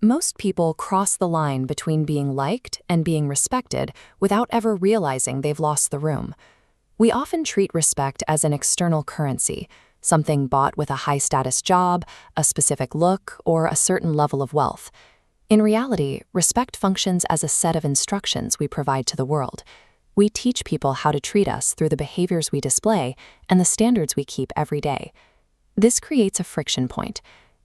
Most people cross the line between being liked and being respected without ever realizing they've lost the room. We often treat respect as an external currency, something bought with a high-status job, a specific look, or a certain level of wealth. In reality, respect functions as a set of instructions we provide to the world. We teach people how to treat us through the behaviors we display and the standards we keep every day. This creates a friction point.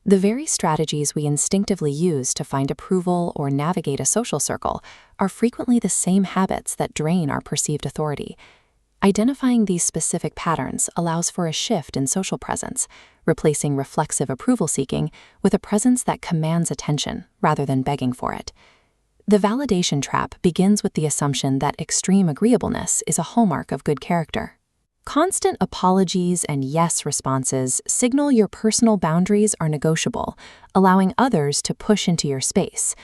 The very strategies we instinctively use to find approval or navigate a social circle are frequently the same habits that drain our perceived authority. Identifying these specific patterns allows for a shift in social presence, replacing reflexive approval seeking with a presence that commands attention rather than begging for it. The validation trap begins with the assumption that extreme agreeableness is a hallmark of good character. Constant apologies and yes responses signal your personal boundaries are negotiable, allowing others to push into your space.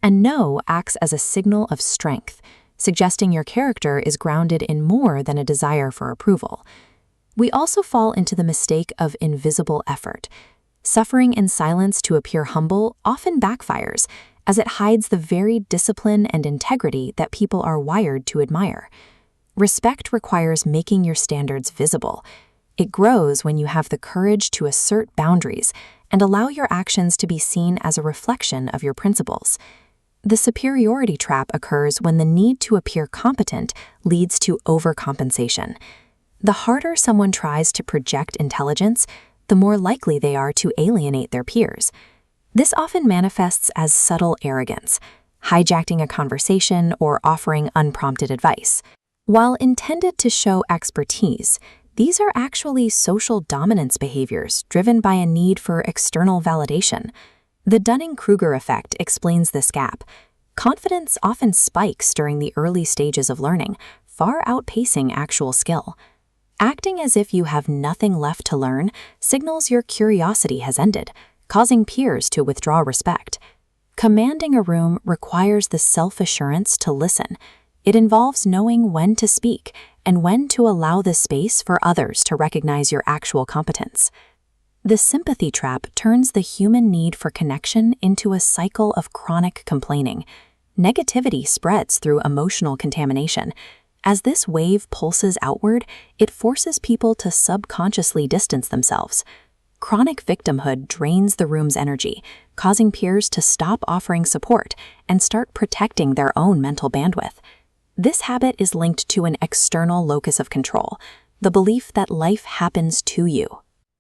And no acts as a signal of strength, suggesting your character is grounded in more than a desire for approval. We also fall into the mistake of invisible effort. Suffering in silence to appear humble often backfires, as it hides the very discipline and integrity that people are wired to admire. Respect requires making your standards visible. It grows when you have the courage to assert boundaries and allow your actions to be seen as a reflection of your principles. The superiority trap occurs when the need to appear competent leads to overcompensation. The harder someone tries to project intelligence, the more likely they are to alienate their peers. This often manifests as subtle arrogance, hijacking a conversation or offering unprompted advice. While intended to show expertise, these are actually social dominance behaviors driven by a need for external validation. The Dunning-Kruger effect explains this gap. Confidence often spikes during the early stages of learning, far outpacing actual skill. Acting as if you have nothing left to learn signals your curiosity has ended, causing peers to withdraw respect. Commanding a room requires the self-assurance to listen. It involves knowing when to speak and when to allow the space for others to recognize your actual competence. The sympathy trap turns the human need for connection into a cycle of chronic complaining. Negativity spreads through emotional contamination. As this wave pulses outward, it forces people to subconsciously distance themselves. Chronic victimhood drains the room's energy, causing peers to stop offering support and start protecting their own mental bandwidth. This habit is linked to an external locus of control, the belief that life happens to you.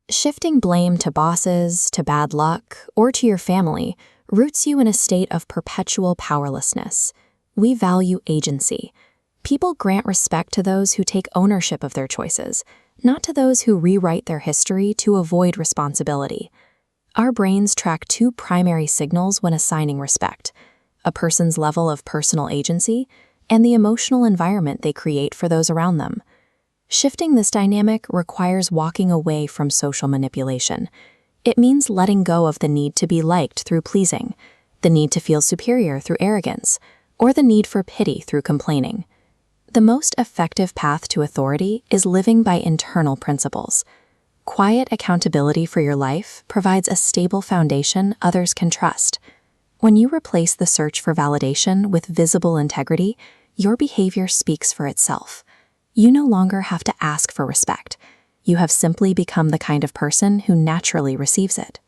Shifting blame to bosses, to bad luck, or to your family roots you in a state of perpetual powerlessness. We value agency. People grant respect to those who take ownership of their choices, not to those who rewrite their history to avoid responsibility. Our brains track two primary signals when assigning respect: a person's level of personal agency and the emotional environment they create for those around them. Shifting this dynamic requires walking away from social manipulation. It means letting go of the need to be liked through pleasing, the need to feel superior through arrogance, or the need for pity through complaining. The most effective path to authority is living by internal principles. Quiet accountability for your life provides a stable foundation others can trust. When you replace the search for validation with visible integrity, your behavior speaks for itself. You no longer have to ask for respect. You have simply become the kind of person who naturally receives it.